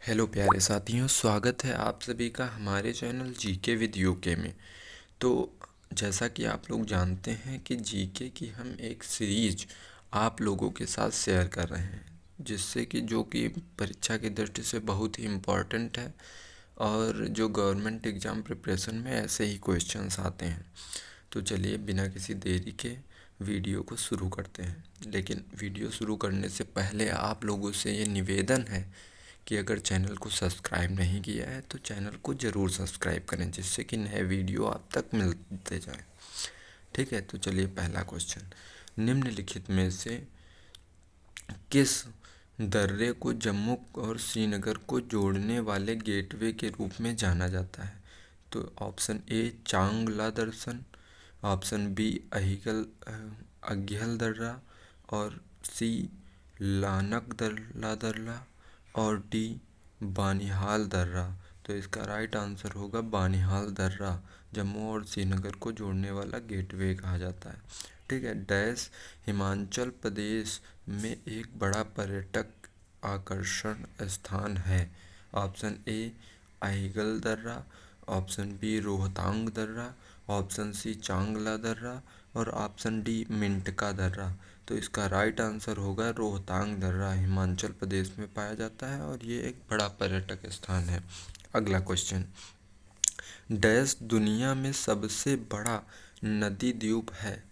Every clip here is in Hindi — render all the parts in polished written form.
हेलो प्यारे साथियों, स्वागत है आप सभी का हमारे चैनल जीके विद यूके में। तो जैसा कि आप लोग जानते हैं कि जीके की हम एक सीरीज आप लोगों के साथ शेयर कर रहे हैं, जिससे कि जो कि परीक्षा की दृष्टि से बहुत ही इम्पोर्टेंट है और जो गवर्नमेंट एग्ज़ाम प्रिपरेशन में ऐसे ही क्वेश्चंस आते हैं। तो चलिए बिना किसी देरी के वीडियो को शुरू करते हैं। लेकिन वीडियो शुरू करने से पहले आप लोगों से ये निवेदन है कि अगर चैनल को सब्सक्राइब नहीं किया है तो चैनल को ज़रूर सब्सक्राइब करें, जिससे कि नए वीडियो आप तक मिलते जाएं। ठीक है, तो चलिए पहला क्वेश्चन, निम्नलिखित में से किस दर्रे को जम्मू और श्रीनगर को जोड़ने वाले गेटवे के रूप में जाना जाता है? तो ऑप्शन ए चांगला दर्शन, ऑप्शन बी अघियल दर्रा, और सी लानक दर्रा दर्रा, और डी बानिहाल दर्रा। तो इसका राइट आंसर होगा बानिहाल दर्रा। जम्मू और श्रीनगर को जोड़ने वाला गेटवे कहा जाता है। ठीक है, डैश हिमाचल प्रदेश में एक बड़ा पर्यटक आकर्षण स्थान है? ऑप्शन ए अहिगल दर्रा, ऑप्शन बी रोहतांग दर्रा, ऑप्शन सी चांगला दर्रा, और ऑप्शन डी मिंटका दर्रा। तो इसका राइट आंसर होगा रोहतांग दर्रा। हिमाचल प्रदेश में पाया जाता है और ये एक बड़ा पर्यटक स्थान है। अगला क्वेश्चन, डैश दुनिया में सबसे बड़ा नदी द्वीप है?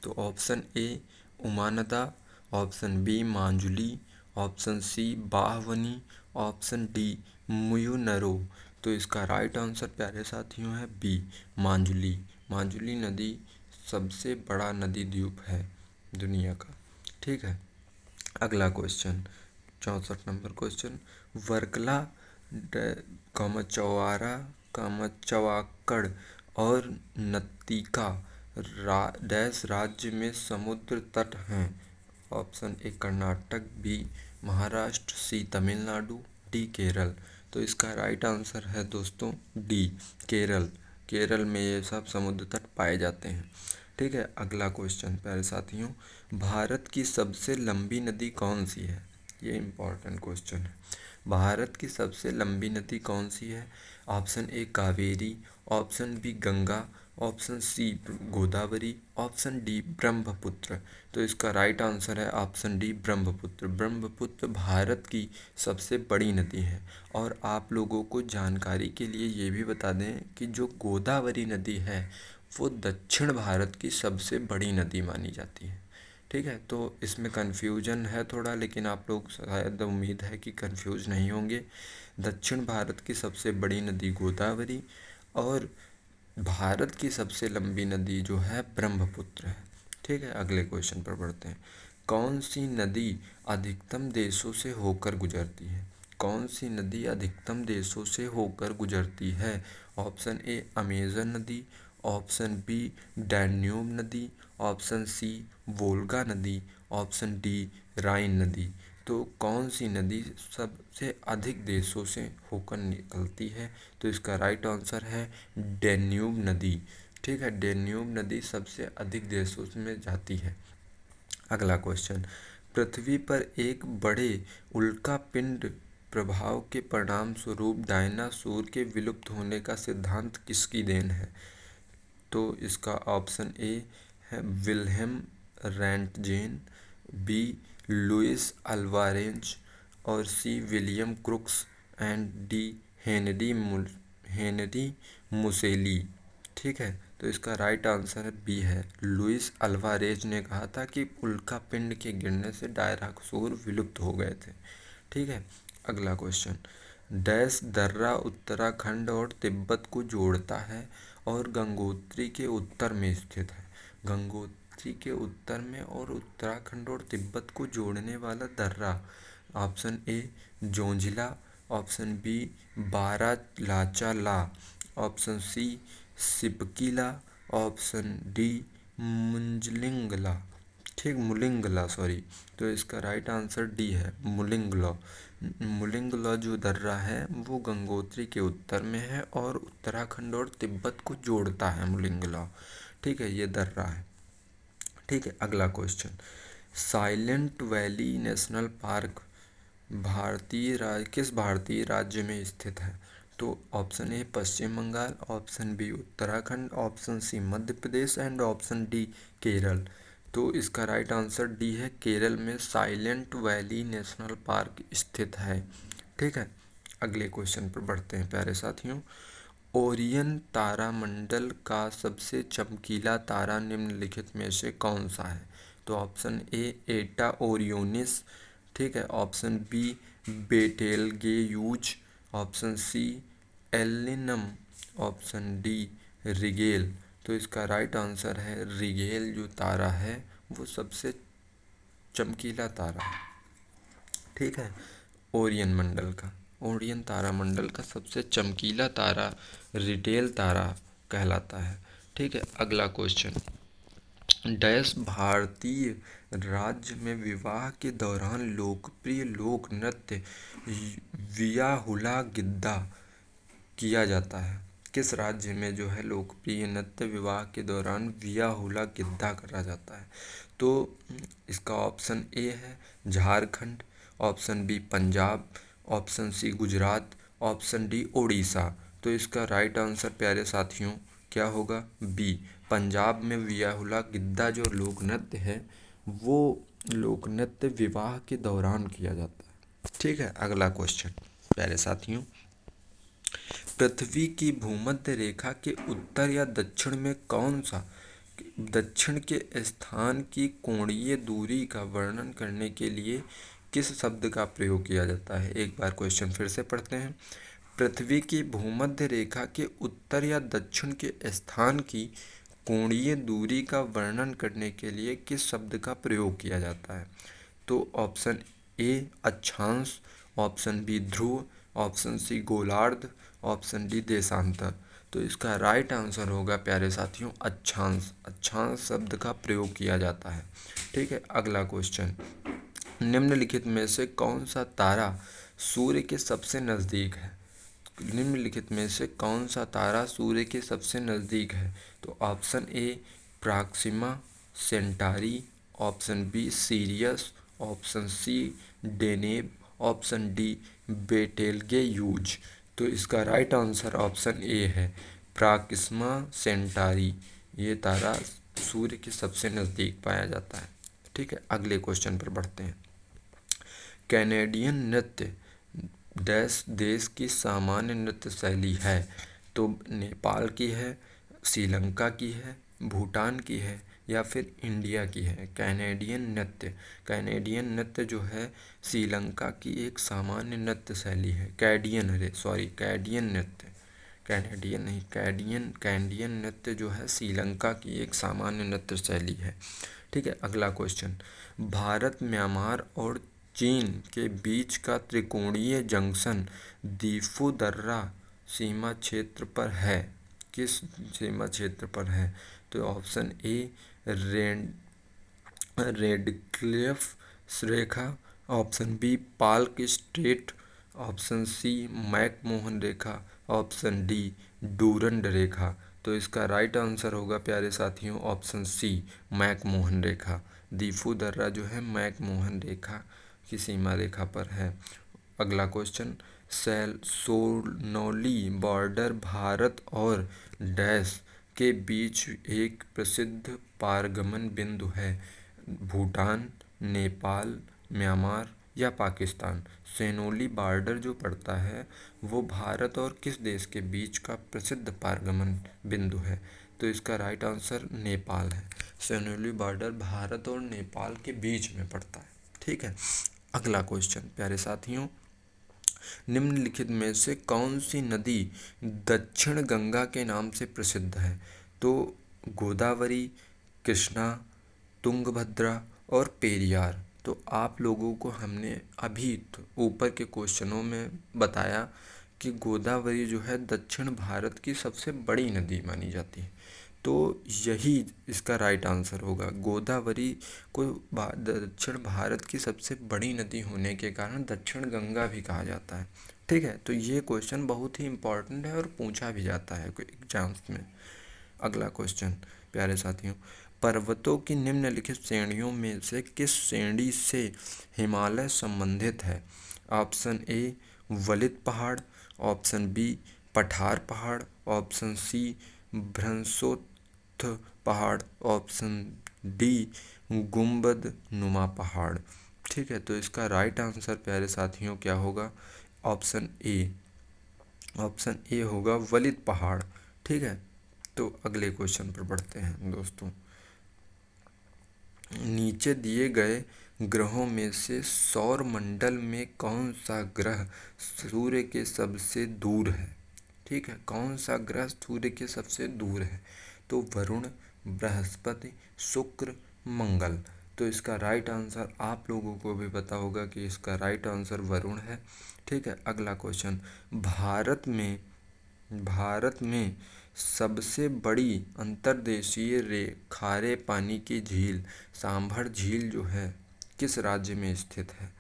तो option A Umananda, option C Majuli, option C बाहवनी, ऑप्शन डी मुयुनरो। तो इसका राइट आंसर प्यारे साथियों है बी मांजुली। मांजुली नदी सबसे बड़ा नदी द्वीप है दुनिया का। ठीक है, अगला क्वेश्चन 64 नंबर क्वेश्चन, वर्कला कामचवारा कामचवाकड़ और नत्तिका डैश राज्य में समुद्र तट हैं? Option A Karnataka, B Maharashtra, C Tamil Nadu, D Kerala. तो इसका राइट आंसर है दोस्तों डी केरल। केरल में ये सब समुद्र तट पाए जाते हैं। ठीक है, अगला क्वेश्चन प्यारे साथियों, भारत की सबसे लंबी नदी कौन सी है? ये इम्पोर्टेंट क्वेश्चन है। भारत की सबसे लंबी नदी कौन सी है? Option A Kaveri, option B Ganga, option C Godavari, option D Brahmaputra. तो इसका राइट आंसर है ऑप्शन डी ब्रह्मपुत्र। ब्रह्मपुत्र भारत की सबसे बड़ी नदी है। और आप लोगों को जानकारी के लिए ये भी बता दें कि जो गोदावरी नदी है वो दक्षिण भारत की सबसे बड़ी नदी मानी जाती है। ठीक है, तो इसमें कन्फ्यूजन है थोड़ा, लेकिन आप लोग शायद उम्मीद है कि कन्फ्यूज नहीं होंगे। दक्षिण भारत की सबसे बड़ी नदी गोदावरी और भारत की सबसे लंबी नदी जो है ब्रह्मपुत्र है। ठीक है, अगले क्वेश्चन पर बढ़ते हैं। कौन सी नदी अधिकतम देशों से होकर गुजरती है? कौन सी नदी अधिकतम देशों से होकर गुजरती है? ऑप्शन ए अमेजन नदी, ऑप्शन बी डैन्यूब नदी, ऑप्शन सी वोल्गा नदी, ऑप्शन डी राइन नदी। तो कौन सी नदी सबसे अधिक देशों से होकर निकलती है? तो इसका राइट आंसर है डैन्यूब नदी। ठीक है, डैन्यूब नदी सबसे अधिक देशों में जाती है। अगला क्वेश्चन, पृथ्वी पर एक बड़े उल्कापिंड प्रभाव के परिणाम स्वरूप डायनासोर के विलुप्त होने का सिद्धांत किसकी देन है? तो इसका ऑप्शन ए है Wilhelm Rontgen, B Luis Alvarez, और C William Crookes, and D Henry Moseley. ठीक है, तो इसका राइट आंसर है बी है लुइस अल्वारेज ने कहा था कि उल्का पिंड के गिरने से डायनासोर विलुप्त हो गए थे। ठीक है, अगला क्वेश्चन, डैश दर्रा उत्तराखंड और तिब्बत को जोड़ता है और गंगोत्री के उत्तर में स्थित है? गंगोत्री के उत्तर में और उत्तराखंड और तिब्बत को जोड़ने वाला दर्रा? Option A Zojila, option B Baralachala, option C Shipkila, option D मुंजलिंगला। ठीक, मुलिंगला, सॉरी। तो इसका राइट आंसर डी है मुलिंगला। मुलिंगला जो दर्रा है वो गंगोत्री के उत्तर में है और उत्तराखंड और तिब्बत को जोड़ता है मुलिंगला। ठीक है, ये दर्रा है। ठीक है, अगला question, silent valley national park किस भारतीय राज्य में स्थित है? तो option A Paschim Bengal, option B Uttarakhand, option C Madhya Pradesh and option D Kerala. तो इसका राइट आंसर डी है, केरल में साइलेंट वैली नेशनल पार्क स्थित है। ठीक है, अगले क्वेश्चन पर बढ़ते हैं प्यारे साथियों। ओरियन तारामंडल का सबसे चमकीला तारा निम्नलिखित में से कौन सा है? तो ऑप्शन ए एटा ओरियोनिस, ठीक है, option B Betelgeuse, option C एलिनम, ऑप्शन डी रिगेल। तो इसका राइट आंसर है रिगेल। जो तारा है वो सबसे चमकीला तारा है। ठीक है, ओरियन तारामंडल का सबसे चमकीला तारा रिटेल तारा कहलाता है। ठीक है, अगला क्वेश्चन। डैश भारतीय राज्य में विवाह के दौरान लोकप्रिय लोक नृत्य विया हुला गिद्दा किया जाता है? किस राज्य में जो है लोकप्रिय नृत्य विवाह के दौरान विया हुला गिद्दा करा जाता है? तो इसका ऑप्शन ए है Jharkhand, option B Punjab, option C Gujarat, option D Odisha. तो इसका राइट आंसर प्यारे साथियों क्या होगा? बी, पंजाब में विया हुला गिद्दा जो लोक नृत्य है वो लोक नृत्य विवाह के दौरान किया जाता है। ठीक है, अगला क्वेश्चन प्यारे साथियों। पृथ्वी की भूमध्य रेखा के उत्तर या दक्षिण में कौन सा दक्षिण के स्थान की कोणीय दूरी का वर्णन करने के लिए किस शब्द का प्रयोग किया जाता है? एक बार क्वेश्चन फिर से पढ़ते हैं। पृथ्वी की भूमध्य रेखा के उत्तर या दक्षिण के स्थान की कोणीय दूरी का वर्णन करने के लिए किस शब्द का प्रयोग किया जाता है? तो ऑप्शन ए अक्षांश, ऑप्शन बी ध्रुव, ऑप्शन सी गोलार्ध, ऑप्शन डी देशांतर। तो इसका राइट आंसर होगा प्यारे साथियों अक्षांश। अक्षांश शब्द का प्रयोग किया जाता है। ठीक है, अगला क्वेश्चन। निम्नलिखित में से कौन सा तारा सूर्य के सबसे नज़दीक है? निम्नलिखित में से कौन सा तारा सूर्य के सबसे नज़दीक है? तो option A Proxima Centauri, option B Sirius, option C Deneb, option D Betelgeuse. तो इसका राइट आंसर ऑप्शन ए है प्रॉक्सिमा सेंटारी। ये तारा सूर्य के सबसे नज़दीक पाया जाता है। ठीक है, अगले क्वेश्चन पर बढ़ते हैं। कैनेडियन नृत्य डैश देश की सामान्य नृत्य शैली है? तो नेपाल की है, श्रीलंका की है, भूटान की है या फिर इंडिया की है? कैनेडियन नृत्य जो है श्रीलंका की एक सामान्य नृत्य शैली है। कैडियन नृत्य, कैनेडियन नहीं, कैडियन नृत्य जो है श्रीलंका की एक सामान्य नृत्य शैली है। ठीक है, अगला क्वेश्चन। भारत, म्यांमार और चीन के बीच का त्रिकोणीय जंक्शन दीफू दर्रा सीमा क्षेत्र पर है? किस सीमा क्षेत्र पर है? तो ऑप्शन ए रेडक्लिफ रेखा, option B Palk Strait, option C McMahon रेखा, ऑप्शन डी डूरंड रेखा। तो इसका राइट आंसर होगा प्यारे साथियों ऑप्शन सी मैकमोहन रेखा। दीफू दर्रा जो है मैकमोहन रेखा की सीमा रेखा पर है। अगला क्वेश्चन। सोनौली बॉर्डर भारत और डैश के बीच एक प्रसिद्ध पारगमन बिंदु है? भूटान, नेपाल, म्यांमार या पाकिस्तान? सोनौली बॉर्डर जो पड़ता है वो भारत और किस देश के बीच का प्रसिद्ध पारगमन बिंदु है? तो इसका राइट आंसर नेपाल है। सोनौली बॉर्डर भारत और नेपाल के बीच में पड़ता है। ठीक है, अगला क्वेश्चन प्यारे साथियों। निम्नलिखित में से कौन सी नदी दक्षिण गंगा के नाम से प्रसिद्ध है? तो गोदावरी, कृष्णा, तुंगभद्रा और पेरियार। तो आप लोगों को हमने अभी ऊपर के क्वेश्चनों में बताया कि गोदावरी जो है दक्षिण भारत की सबसे बड़ी नदी मानी जाती है। तो यही इसका राइट आंसर होगा। गोदावरी को दक्षिण भारत की सबसे बड़ी नदी होने के कारण दक्षिण गंगा भी कहा जाता है। ठीक है, तो ये क्वेश्चन बहुत ही इम्पोर्टेंट है और पूछा भी जाता है कोई एग्जाम्स में। अगला क्वेश्चन प्यारे साथियों। पर्वतों की निम्नलिखित श्रेणियों में से किस श्रेणी से हिमालय संबंधित है? ऑप्शन ए वलित पहाड़, ऑप्शन बी पठार पहाड़, ऑप्शन सी भ्रंशोत्थ पहाड़, ऑप्शन डी गुंबद नुमा पहाड़। ठीक है, तो इसका राइट आंसर प्यारे साथियों क्या होगा? ऑप्शन ए होगा वलित पहाड़। ठीक है, तो अगले क्वेश्चन पर बढ़ते हैं दोस्तों। नीचे दिए गए ग्रहों में से सौर मंडल में कौन सा ग्रह सूर्य के सबसे दूर है? ठीक है, कौन सा ग्रह सूर्य के सबसे दूर है? तो वरुण, बृहस्पति, शुक्र, मंगल। तो इसका राइट आंसर आप लोगों को भी पता होगा कि इसका राइट आंसर वरुण है। ठीक है, अगला क्वेश्चन। भारत में सबसे बड़ी अंतर्देशीय खारे पानी की झील सांभर झील जो है किस राज्य में स्थित है?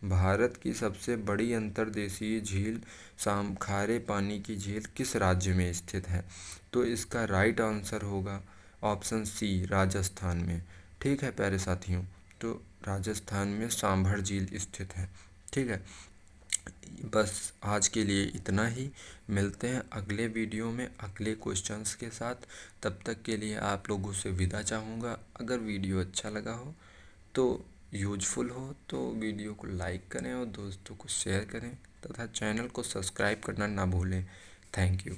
भारत की सबसे बड़ी अंतर्देशीय झील खारे पानी की झील किस राज्य में स्थित है? तो इसका राइट आंसर होगा ऑप्शन सी राजस्थान में। ठीक है प्यारे साथियों, तो राजस्थान में सांभर झील स्थित है। ठीक है, बस आज के लिए इतना ही। मिलते हैं अगले वीडियो में अगले क्वेश्चंस के साथ। तब तक के लिए आप लोगों से विदा चाहूँगा। अगर वीडियो अच्छा लगा हो तो यूजफुल हो तो वीडियो को लाइक करें और दोस्तों को शेयर करें तथा चैनल को सब्सक्राइब करना ना भूलें। Thank you.